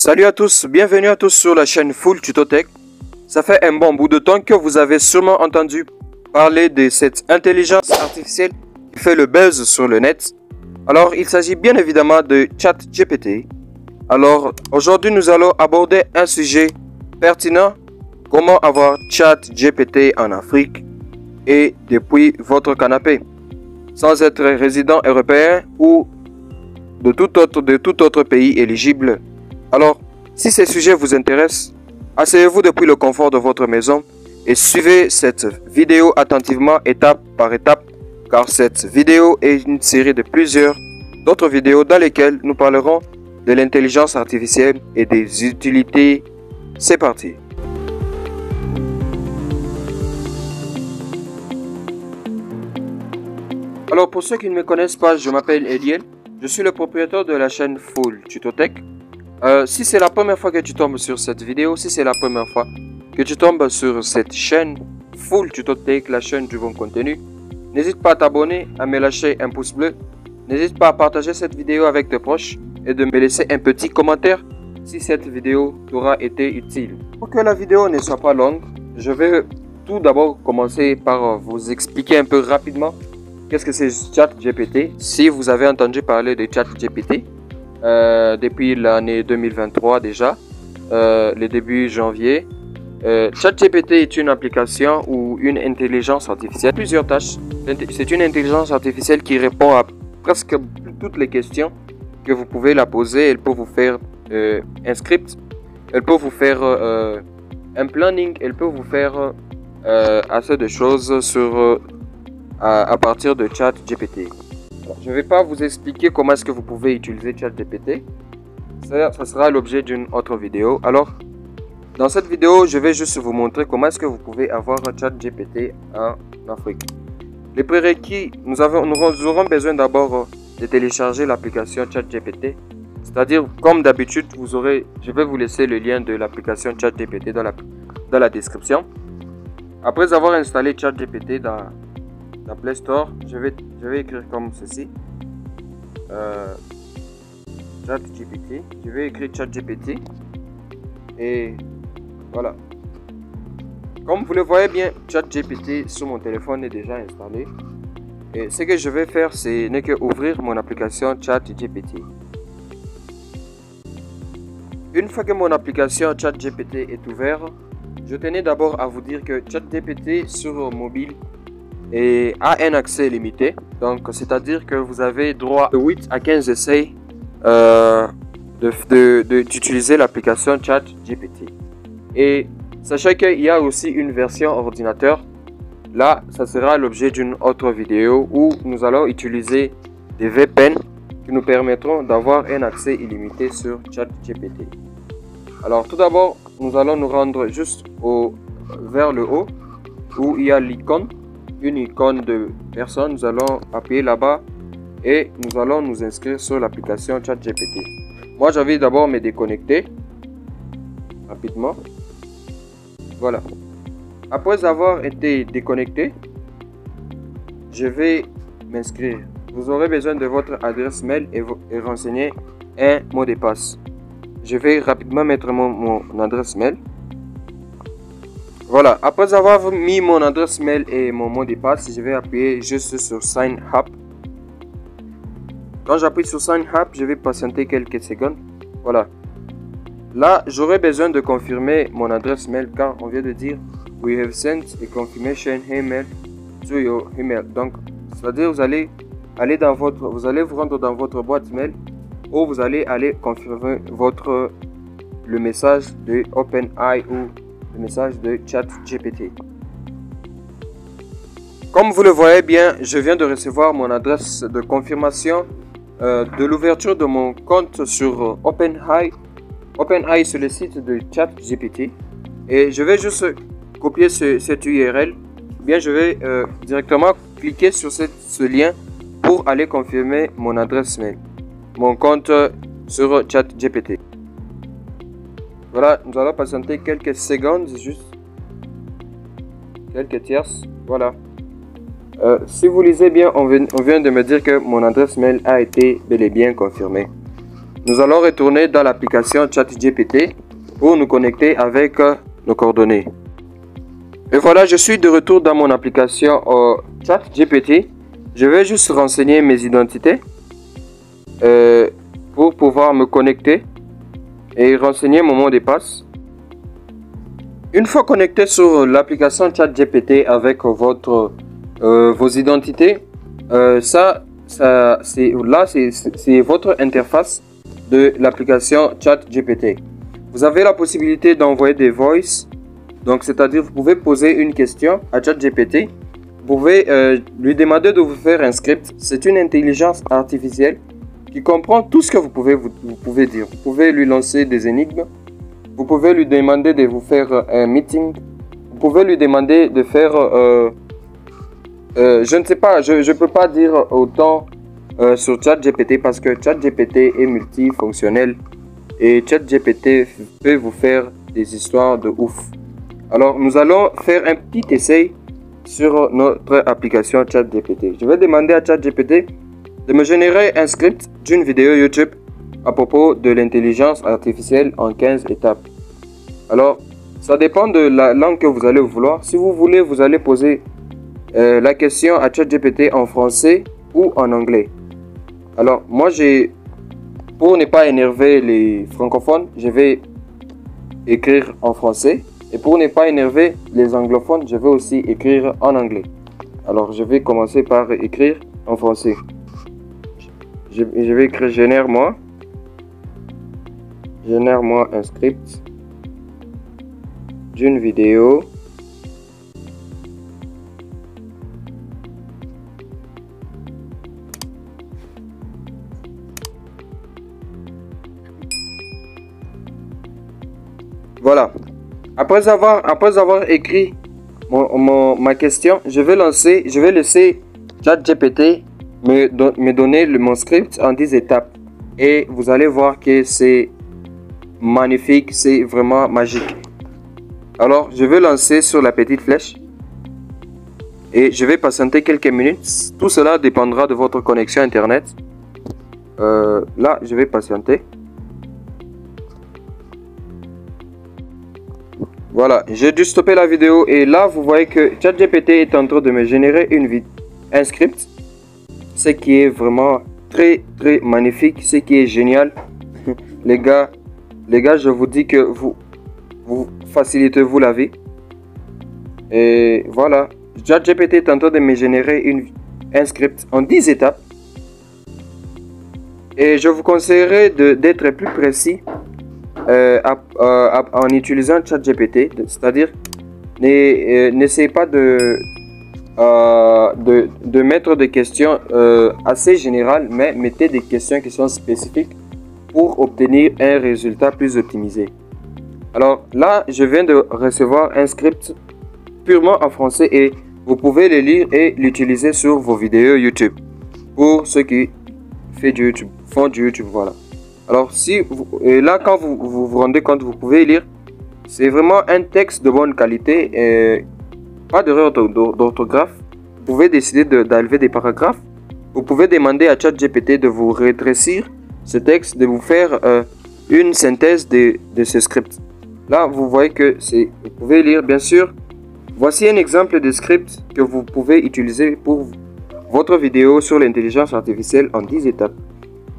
Salut à tous, bienvenue à tous sur la chaîne Full Tuto Tech. Ça fait un bon bout de temps que vous avez sûrement entendu parler de cette intelligence artificielle qui fait le buzz sur le net. Alors, il s'agit bien évidemment de ChatGPT. Alors, aujourd'hui, nous allons aborder un sujet pertinent: comment avoir ChatGPT en Afrique et depuis votre canapé, sans être résident européen ou de tout autre pays éligible. Alors, si ces sujets vous intéressent, asseyez-vous depuis le confort de votre maison et suivez cette vidéo attentivement étape par étape, car cette vidéo est une série de plusieurs d'autres vidéos dans lesquelles nous parlerons de l'intelligence artificielle et des utilités. C'est parti! Alors, pour ceux qui ne me connaissent pas, je m'appelle Eliel, je suis le propriétaire de la chaîne Full Tuto Tech. Si c'est la première fois que tu tombes sur cette vidéo, si c'est la première fois que tu tombes sur cette chaîne Full Tuto Tech, la chaîne du bon contenu, n'hésite pas à t'abonner, à me lâcher un pouce bleu, n'hésite pas à partager cette vidéo avec tes proches et de me laisser un petit commentaire si cette vidéo t'aura été utile. Pour que la vidéo ne soit pas longue, je vais tout d'abord commencer par vous expliquer un peu rapidement qu'est-ce que c'est ChatGPT. Si vous avez entendu parler de ChatGPT, depuis l'année 2023 déjà, le début janvier, ChatGPT est une application ou une intelligence artificielle, plusieurs tâches. C'est une intelligence artificielle qui répond à presque toutes les questions que vous pouvez la poser. Elle peut vous faire un script, elle peut vous faire un planning, elle peut vous faire assez de choses sur à partir de ChatGPT. Je ne vais pas vous expliquer comment est-ce que vous pouvez utiliser ChatGPT. Ça sera l'objet d'une autre vidéo. Alors, dans cette vidéo, je vais juste vous montrer comment est-ce que vous pouvez avoir ChatGPT en Afrique. Les prérequis, nous aurons besoin d'abord de télécharger l'application ChatGPT. C'est-à-dire, comme d'habitude, je vais vous laisser le lien de l'application ChatGPT dans la description. Après avoir installé ChatGPT dans Play Store, je vais écrire comme ceci. ChatGPT. Je vais écrire ChatGPT. Et voilà. Comme vous le voyez bien, ChatGPT sur mon téléphone est déjà installé. Et ce que je vais faire, c'est n'est que ouvrir mon application ChatGPT. Une fois que mon application ChatGPT est ouverte, je tenais d'abord à vous dire que ChatGPT sur mobile a un accès limité. Donc, c'est-à-dire que vous avez droit de 8 à 15 essais d'utiliser l'application ChatGPT. Et sachez qu'il y a aussi une version ordinateur. Là, ça sera l'objet d'une autre vidéo où nous allons utiliser des VPN qui nous permettront d'avoir un accès illimité sur ChatGPT. Alors, tout d'abord, nous allons nous rendre juste vers le haut où il y a l'icône. Une icône de personne. Nous allons appuyer là-bas et nous allons nous inscrire sur l'application ChatGPT. Moi, je vais d'abord me déconnecter rapidement. Voilà. Après avoir été déconnecté, je vais m'inscrire. Vous aurez besoin de votre adresse mail et renseigner un mot de passe. Je vais rapidement mettre mon adresse mail. Voilà, après avoir mis mon adresse mail et mon mot de passe, je vais appuyer juste sur Sign Up. Quand j'appuie sur Sign Up, je vais patienter quelques secondes. Voilà. Là, j'aurai besoin de confirmer mon adresse mail car on vient de dire We have sent a confirmation email to your email. Donc, c'est-à-dire vous allez vous rendre dans votre boîte mail où vous allez aller confirmer le message de OpenAI ou le message de ChatGPT. Comme vous le voyez bien, je viens de recevoir mon adresse de confirmation de l'ouverture de mon compte sur OpenAI. OpenAI, c'est le site de ChatGPT. Et je vais juste copier cette URL. Bien, je vais directement cliquer sur ce lien pour aller confirmer mon adresse mail, mon compte sur ChatGPT. Voilà, nous allons patienter quelques secondes, juste quelques tierces. Voilà. Si vous lisez bien, on vient de me dire que mon adresse mail a été bel et bien confirmée. nous allons retourner dans l'application ChatGPT pour nous connecter avec nos coordonnées. Et voilà, je suis de retour dans mon application ChatGPT. Je vais juste renseigner mes identités pour pouvoir me connecter et renseigner mon mot de passe. Une fois connecté sur l'application ChatGPT avec vos identités, c'est votre interface de l'application ChatGPT. Vous avez la possibilité d'envoyer des voices, donc c'est-à-dire vous pouvez poser une question à ChatGPT. Vous pouvez lui demander de vous faire un script. C'est une intelligence artificielle qui comprend tout ce que vous pouvez dire. Vous pouvez lui lancer des énigmes. Vous pouvez lui demander de vous faire un meeting. Vous pouvez lui demander de faire... je ne sais pas, je ne peux pas dire autant sur ChatGPT parce que ChatGPT est multifonctionnel. Et ChatGPT peut vous faire des histoires de ouf. Alors, nous allons faire un petit essai sur notre application ChatGPT. Je vais demander à ChatGPT de me générer un script d'une vidéo YouTube à propos de l'intelligence artificielle en 15 étapes. Alors, ça dépend de la langue que vous allez vouloir. Si vous voulez, vous allez poser la question à ChatGPT en français ou en anglais. Alors, moi, pour ne pas énerver les francophones, je vais écrire en français. Et pour ne pas énerver les anglophones, je vais aussi écrire en anglais. Alors, je vais commencer par écrire en français. Je vais écrire génère-moi un script d'une vidéo voilà. Après avoir écrit ma question, je vais laisser ChatGPT me donner mon script en 10 étapes. Et vous allez voir que c'est magnifique, c'est vraiment magique. Alors, je vais lancer sur la petite flèche. Et je vais patienter quelques minutes. Tout cela dépendra de votre connexion Internet. Là, je vais patienter. Voilà, j'ai dû stopper la vidéo et là vous voyez que ChatGPT est en train de me générer un script. Ce qui est vraiment très magnifique, ce qui est génial. les gars, je vous dis que vous facilitez-vous la vie. Et voilà, ChatGPT est en train de me générer un script en 10 étapes. Et je vous conseillerais d'être plus précis en utilisant ChatGPT, c'est-à-dire n'essayez pas de mettre des questions assez générales, mais mettez des questions qui sont spécifiques pour obtenir un résultat plus optimisé. Alors là, je viens de recevoir un script purement en français et vous pouvez le lire et l'utiliser sur vos vidéos YouTube pour ceux qui font du YouTube, voilà. Alors là, quand vous vous rendez compte, vous pouvez lire. C'est vraiment un texte de bonne qualité et pas d'erreur d'orthographe. Vous pouvez décider d'enlever des paragraphes. Vous pouvez demander à ChatGPT de vous rétrécir ce texte, de vous faire une synthèse de ce script. Là, vous voyez que vous pouvez lire, bien sûr. Voici un exemple de script que vous pouvez utiliser pour votre vidéo sur l'intelligence artificielle en 10 étapes.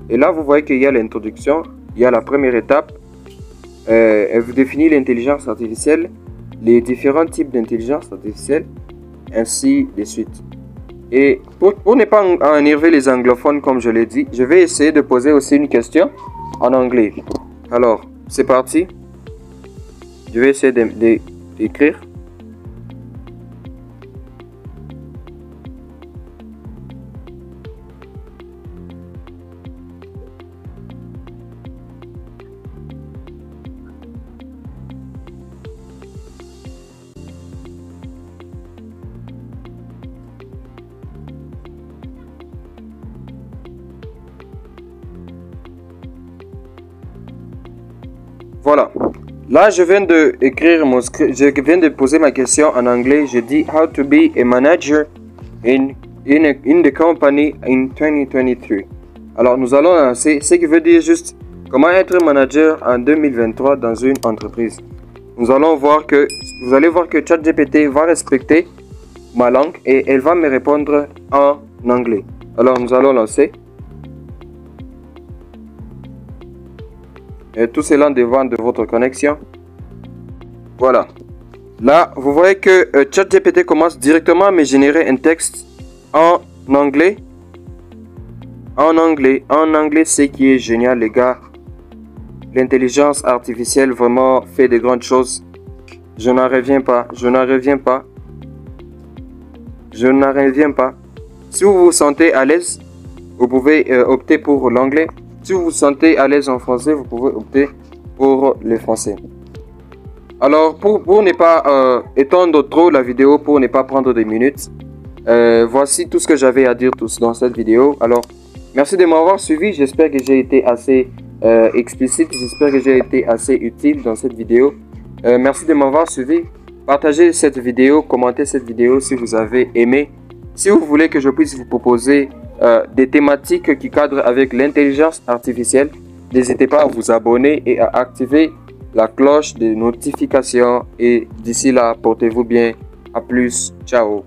Et là, vous voyez qu'il y a l'introduction, il y a la première étape. Elle vous définit l'intelligence artificielle, les différents types d'intelligence artificielle, ainsi de suite. Et pour ne pas énerver les anglophones, comme je l'ai dit, je vais essayer de poser aussi une question en anglais. Alors, c'est parti. Je vais essayer d'écrire. Voilà. Là, je viens de écrire mon script. Je viens de poser ma question en anglais. Je dis how to be a manager in the company in 2023. Alors, nous allons lancer, ce qui veut dire juste Comment être manager en 2023 dans une entreprise? Vous allez voir que ChatGPT va respecter ma langue et elle va me répondre en anglais. Alors nous allons lancer. Et tout cela dépend de votre connexion. Voilà. Là, vous voyez que ChatGPT commence directement à me générer un texte en anglais. En anglais, ce qui est génial, les gars. L'intelligence artificielle vraiment fait de grandes choses. Je n'en reviens pas. Si vous vous sentez à l'aise, vous pouvez opter pour l'anglais. Si vous vous sentez à l'aise en français, vous pouvez opter pour le français. Alors, pour ne pas étendre trop la vidéo, pour ne pas prendre des minutes, voici tout ce que j'avais à dire dans cette vidéo. Alors, merci de m'avoir suivi. J'espère que j'ai été assez explicite. J'espère que j'ai été assez utile dans cette vidéo. Merci de m'avoir suivi. Partagez cette vidéo, commentez cette vidéo si vous avez aimé. Si vous voulez que je puisse vous proposer des thématiques qui cadrent avec l'intelligence artificielle, n'hésitez pas à vous abonner et à activer la cloche de notification. Et d'ici là, portez-vous bien. À plus. Ciao.